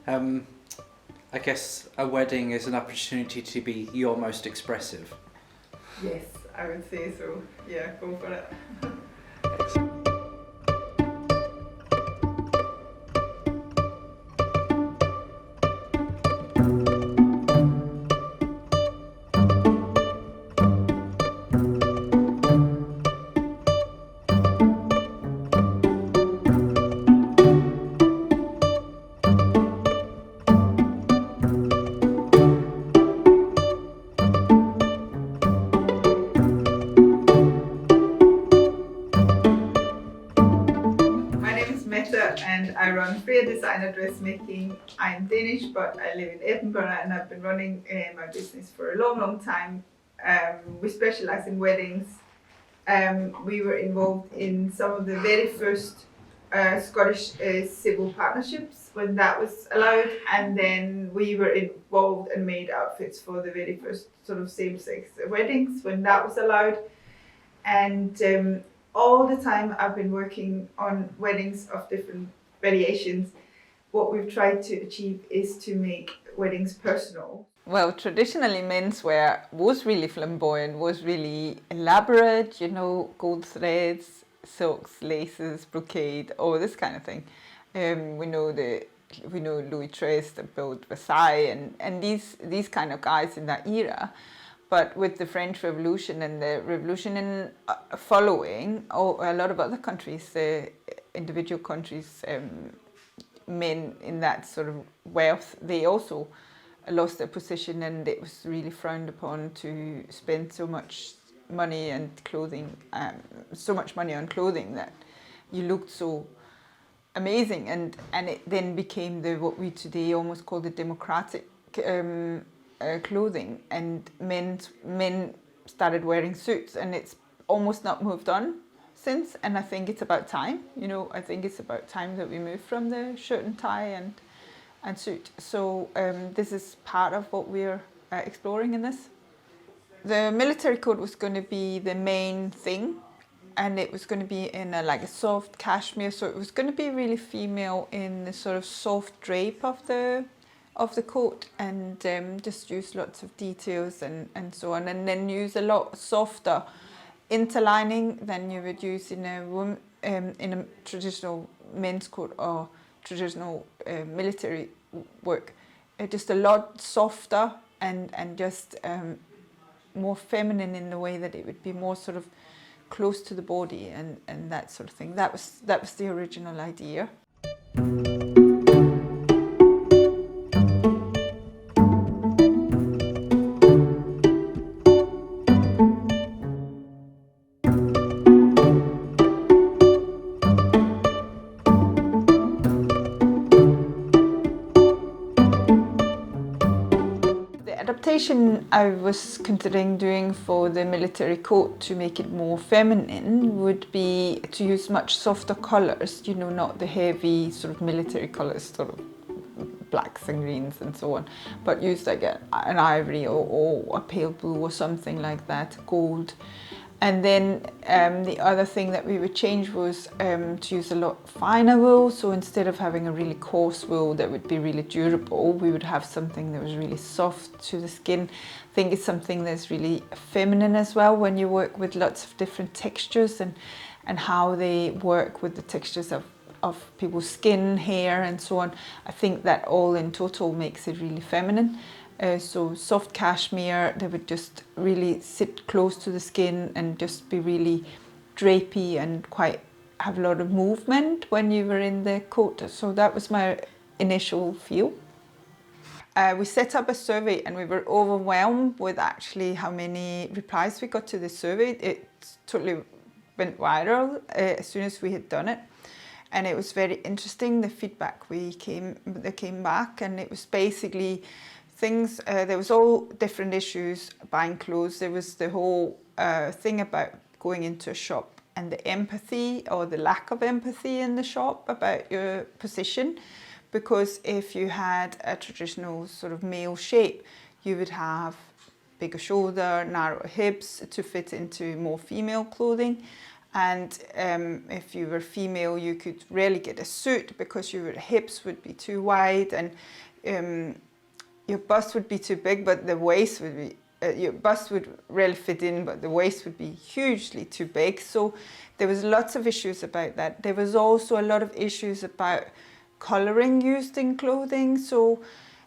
I guess a wedding is an opportunity to be your most expressive. Yes, I would say so. Yeah, go for it. My name is Mette and I run Freja Designer Dressmaking. I'm Danish but I live in Edinburgh and I've been running my business for a long time. We specialize in weddings. We were involved in some of the very first Scottish civil partnerships when that was allowed, and then we were involved and made outfits for the very first sort of same-sex weddings when that was allowed. And all the time I've been working on weddings of different variations. What we've tried to achieve is to make weddings personal. Well, traditionally menswear was really flamboyant, was really elaborate, you know, gold threads, silks, laces, brocade, all this kind of thing. We know Louis XIII that built Versailles and these kind of guys in that era. But with the French Revolution and the revolution in following, a lot of other countries, individual countries, men in that sort of wealth, they also lost their position, and it was really frowned upon to spend so much money and clothing, so much money on clothing that you looked so amazing, and it then became what we today almost call the democratic clothing, and men started wearing suits, and it's almost not moved on since. And I think it's about time, you know, I think it's about time that we move from the shirt and tie and suit. So this is part of what we're exploring in this. The military coat was going to be the main thing, and it was going to be in like a soft cashmere, so it was going to be really female in the sort of soft drape of the coat, and just use lots of details and so on, and then use a lot softer interlining than you would use in a traditional men's coat or traditional military work. Just a lot softer and just more feminine in the way that it would be more sort of close to the body and that sort of thing. That was the original idea. Adaptation I was considering doing for the military coat to make it more feminine would be to use much softer colours, you know, not the heavy sort of military colours, sort of blacks and greens and so on, but use like an ivory or a pale blue or something like that, gold. And then the other thing that we would change was to use a lot finer wool. So instead of having a really coarse wool that would be really durable, we would have something that was really soft to the skin. I think it's something that's really feminine as well when you work with lots of different textures and how they work with the textures of people's skin, hair and so on. I think that all in total makes it really feminine. So soft cashmere that would just really sit close to the skin and just be really drapey and quite have a lot of movement when you were in the coat. So that was my initial feel. We set up a survey and we were overwhelmed with actually how many replies we got to the survey. It totally went viral as soon as we had done it. And it was very interesting, the feedback that came back, and it was basically things, there was all different issues buying clothes. There was the whole thing about going into a shop and the empathy or the lack of empathy in the shop about your position. Because if you had a traditional sort of male shape, you would have bigger shoulder, narrower hips to fit into more female clothing. And if you were female, you could rarely get a suit because your hips would be too wide, and your bust would be too big, but the waist would be, your bust would really fit in, but the waist would be hugely too big. So there was lots of issues about that. There was also a lot of issues about colouring used in clothing. So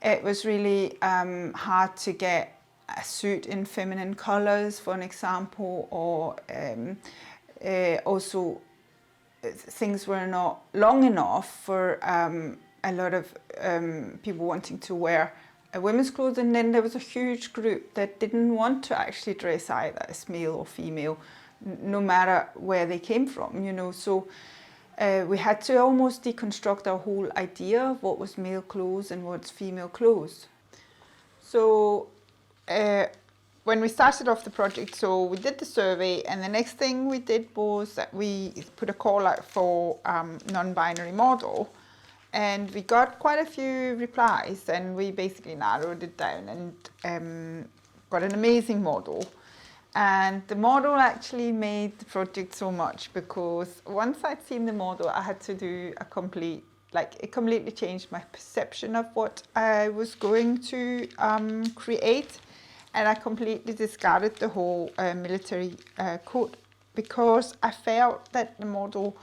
it was really hard to get a suit in feminine colours, for an example, or also things were not long enough for a lot of people wanting to wear women's clothes. And then there was a huge group that didn't want to actually dress either as male or female, no matter where they came from, you know. So we had to almost deconstruct our whole idea of what was male clothes and what's female clothes. So when we started off the project, so we did the survey, and the next thing we did was that we put a call out for non-binary model, and we got quite a few replies, and we basically narrowed it down and got an amazing model. And the model actually made the project so much, because once I'd seen the model, I had to do a complete, like, it completely changed my perception of what I was going to create. And I completely discarded the whole military coat, because I felt that the model,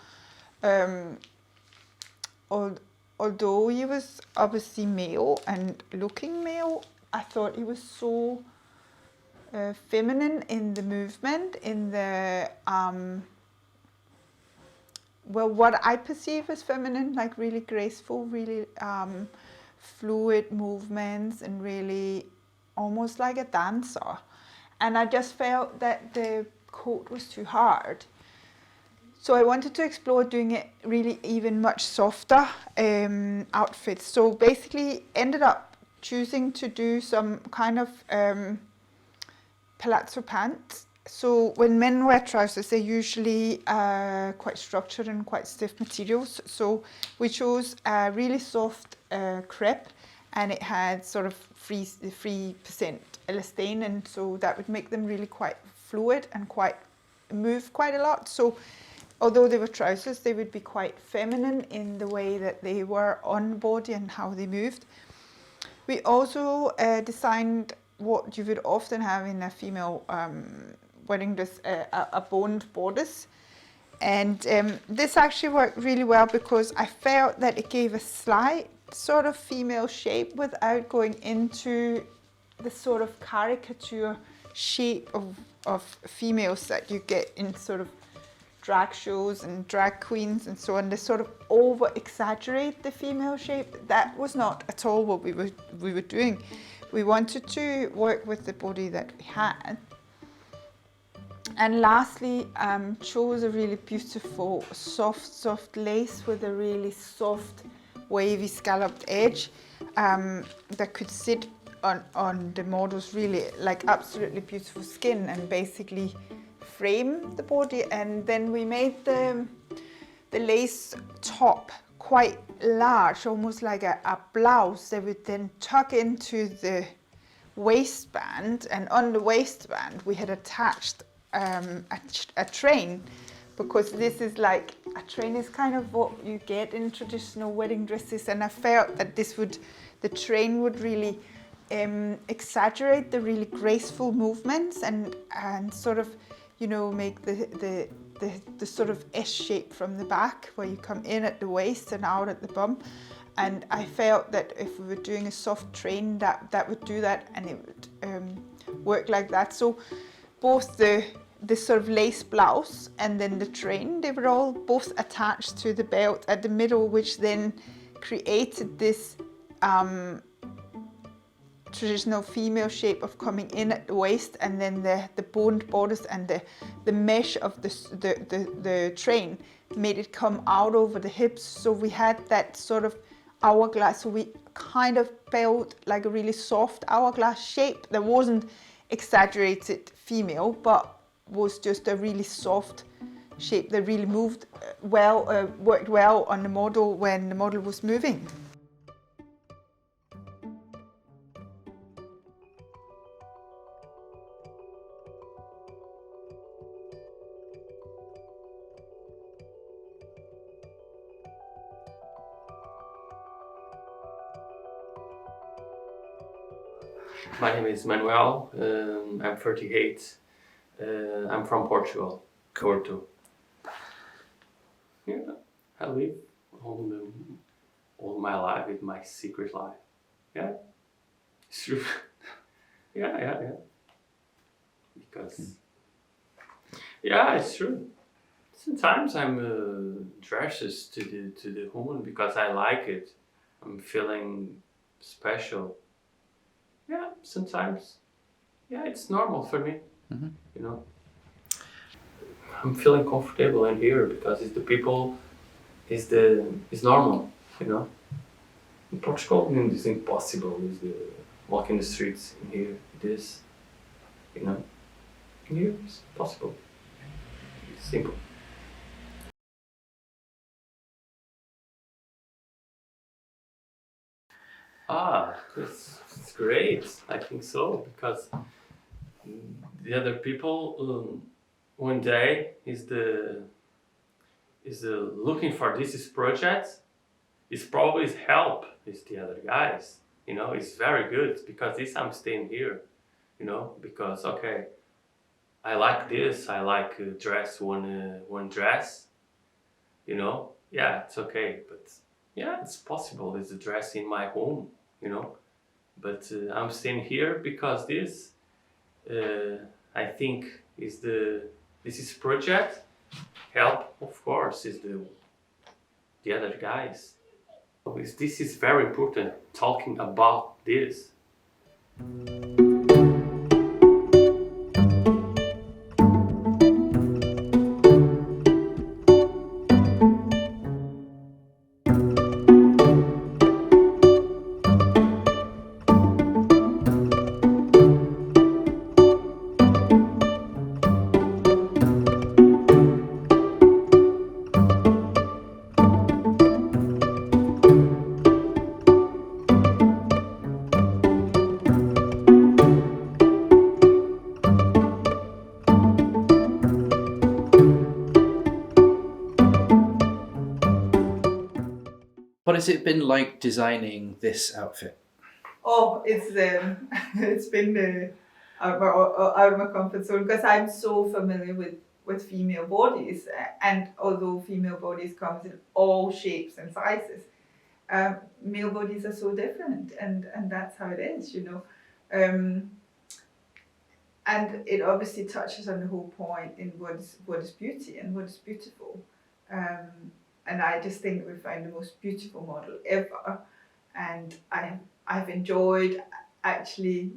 although he was obviously male and looking male, I thought he was so feminine in the movement, in the well, what I perceive as feminine, like really graceful, really fluid movements, and really almost like a dancer. And I just felt that the coat was too hard. So I wanted to explore doing it really even much softer outfits. So basically ended up choosing to do some kind of palazzo pants. So when men wear trousers, they're usually quite structured and quite stiff materials. So we chose a really soft crepe, and it had sort of 3% elastane, and so that would make them really quite fluid and move quite a lot. So although they were trousers, they would be quite feminine in the way that they were on body and how they moved. We also designed what you would often have in a female wedding dress, a boned bodice. And this actually worked really well, because I felt that it gave a slight sort of female shape without going into the sort of caricature shape of females that you get in sort of drag shows and drag queens and so on. They sort of over exaggerate the female shape. That was not at all what we were doing. We wanted to work with the body that we had. And lastly, chose a really beautiful soft lace with a really soft wavy scalloped edge that could sit on the model's really like absolutely beautiful skin and basically frame the body. And then we made the lace top quite large, almost like a blouse that would then tuck into the waistband, and on the waistband we had attached a train, because this is like, a train is kind of what you get in traditional wedding dresses, and I felt that the train would really exaggerate the really graceful movements and sort of, you know, make the sort of S shape from the back, where you come in at the waist and out at the bum. And I felt that if we were doing a soft train, that would do that, and it would work like that. So both the sort of lace blouse and then the train, they were all both attached to the belt at the middle, which then created this traditional female shape of coming in at the waist, and then the boned bodice and the mesh of the train made it come out over the hips. So we had that sort of hourglass, so we kind of felt like a really soft hourglass shape that wasn't exaggerated female, but was just a really soft shape that really moved well, worked well on the model when the model was moving. My name is Manuel. I'm 38. I'm from Portugal, Porto. Yeah, I live all my life with my secret life. Yeah, it's true. yeah. Because yeah, it's true. Sometimes I'm dresses to the woman because I like it. I'm feeling special. Yeah, sometimes. Yeah, it's normal for me. You know, I'm feeling comfortable in here because it's the people. It's normal. You know, in Portugal, it's impossible. Is the walking the streets in here. It is. You know, in here it's possible. It's simple. It's great. I think so because the other people one day is looking for this project. It's probably his help is the other guys. You know, it's very good because this I'm staying here. You know, because okay, I like this. I like dress one dress. You know, yeah, it's okay, but yeah, it's possible. It's a dress in my home. You know, but I'm staying here because this I think is this is project help of course is the other guys. This is very important talking about this. What has it been like designing this outfit? Oh, it's it's been out of my comfort zone because I'm so familiar with female bodies, and although female bodies comes in all shapes and sizes, male bodies are so different, and that's how it is, you know. And it obviously touches on the whole point in what is beauty and what is beautiful. And I just think we find the most beautiful model ever, and I've enjoyed actually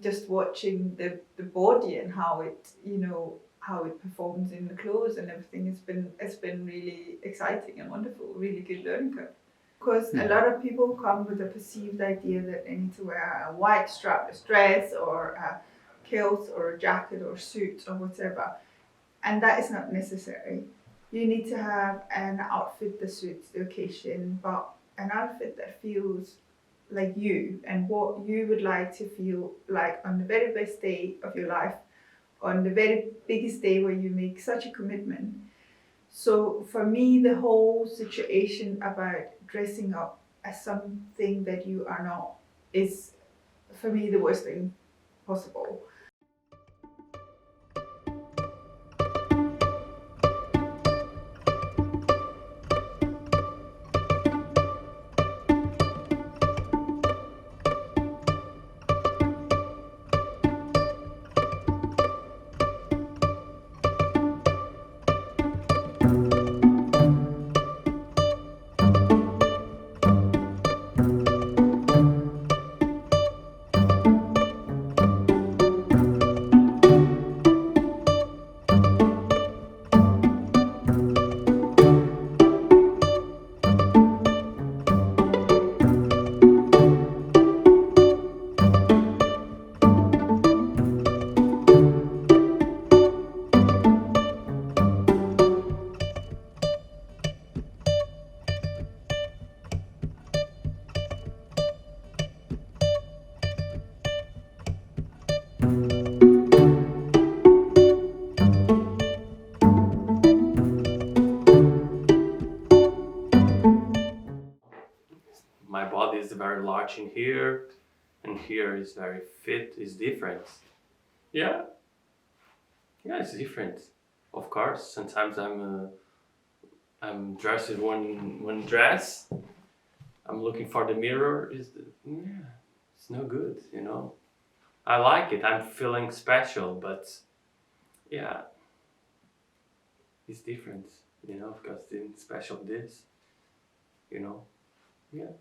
just watching the body and how it, you know, how it performs in the clothes and everything. It's been really exciting and wonderful, really good learning curve. Because a lot of people come with a perceived idea that they need to wear a white strapless dress or a kilt or a jacket or suit or whatever, and that is not necessary. You need to have an outfit that suits the occasion, but an outfit that feels like you and what you would like to feel like on the very best day of your life, on the very biggest day where you make such a commitment. So for me, the whole situation about dressing up as something that you are not is, for me, the worst thing possible. My body is very large in here. and here is very fit, is different. Yeah, yeah, it's different. Of course, sometimes I'm dressed in one dress. I'm looking for the mirror. Yeah, it's no good, you know. I like it. I'm feeling special, but yeah, it's different, you know, because the special this, you know. Yeah.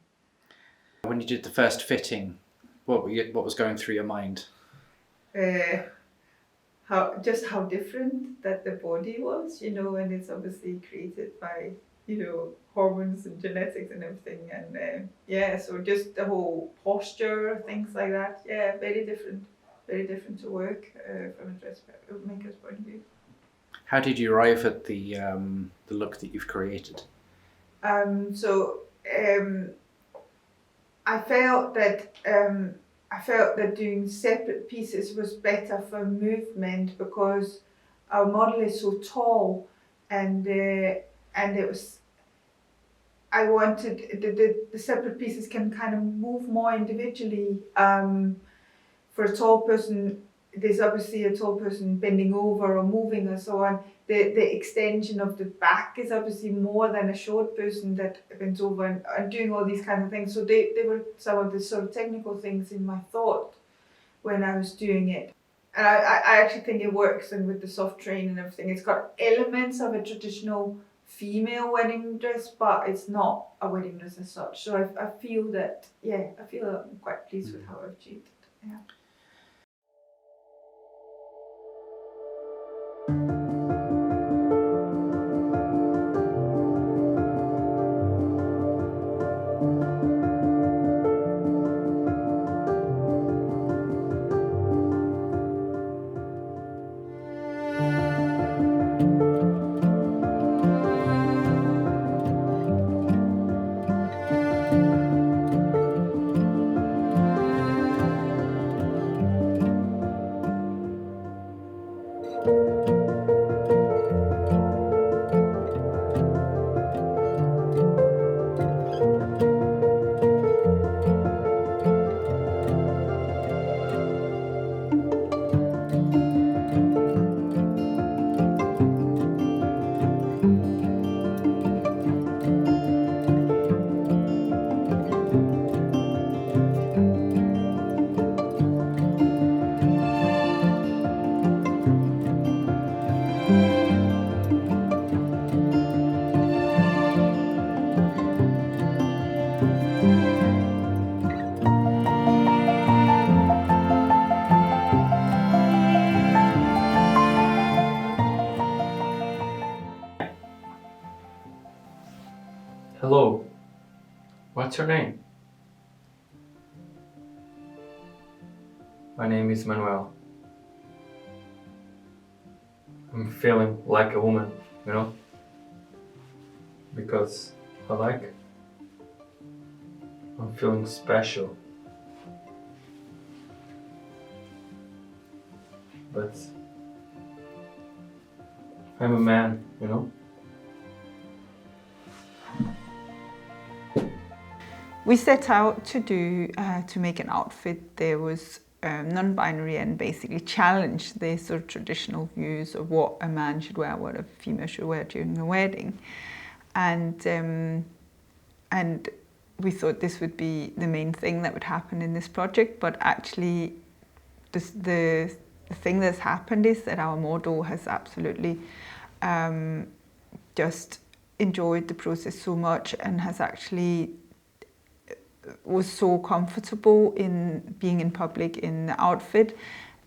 When you did the first fitting, what was going through your mind? How different that the body was, you know, and it's obviously created by, you know, hormones and genetics and everything, and yeah, so just the whole posture, things like that. Yeah, very different to work from a dressmaker's point of view. How did you arrive at the look that you've created? So I felt that doing separate pieces was better for movement because our model is so tall, and it was. I wanted the separate pieces can kind of move more individually. For a tall person, there's obviously a tall person bending over or moving or so on. The extension of the back is obviously more than a short person that bends over and doing all these kinds of things. So they were some of the sort of technical things in my thought when I was doing it. And I actually think it works, and with the soft train and everything, it's got elements of a traditional female wedding dress, but it's not a wedding dress as such. So I feel that, yeah, I'm quite pleased with how I've achieved it. Yeah. Hello. What's your name? My name is Manuel. I'm feeling like a woman, you know? Because I'm feeling special. But I'm a man, you know? We set out to make an outfit that was non-binary and basically challenge the sort of traditional views of what a man should wear, what a female should wear during a wedding, and we thought this would be the main thing that would happen in this project. But actually, the thing that's happened is that our model has absolutely just enjoyed the process so much and has actually was so comfortable in being in public in the outfit,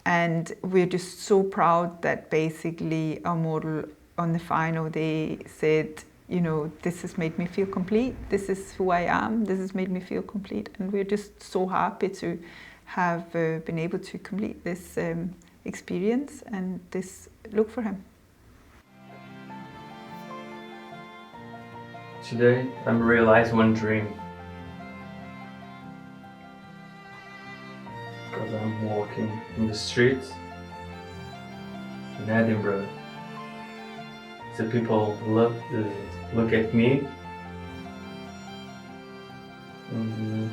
and we're just so proud that basically our model on the final day said, you know, this has made me feel complete, this is who I am, this has made me feel complete, and we're just so happy to have been able to complete this experience and this look for him. Today I'm realizing one dream. Because I'm walking in the streets in Edinburgh. The people look at me and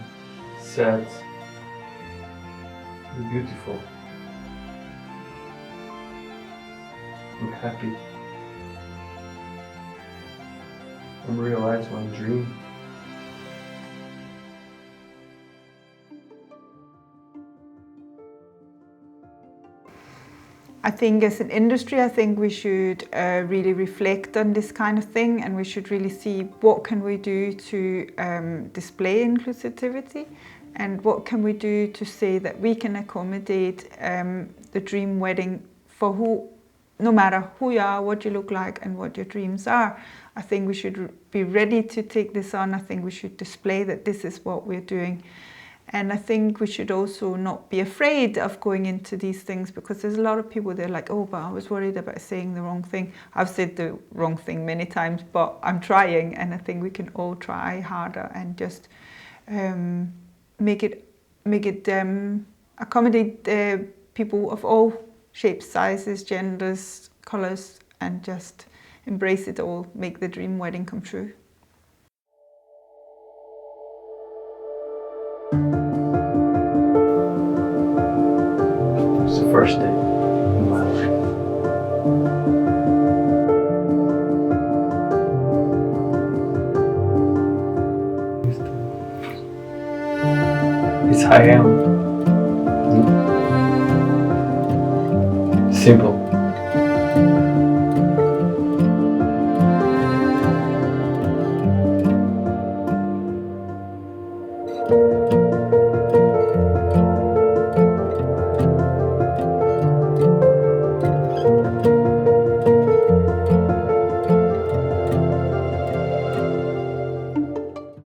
said, It's beautiful. I'm happy. I'm realizing my dream. I think as an industry, I think we should really reflect on this kind of thing, and we should really see what can we do to display inclusivity, and what can we do to say that we can accommodate the dream wedding for who, no matter who you are, what you look like and what your dreams are. I think we should be ready to take this on. I think we should display that this is what we're doing. And I think we should also not be afraid of going into these things, because there's a lot of people, they're like, oh, but I was worried about saying the wrong thing. I've said the wrong thing many times, but I'm trying, and I think we can all try harder and just make it accommodate people of all shapes, sizes, genders, colours, and just embrace it all, make the dream wedding come true. It's the first day in my life. It's I am. Simple.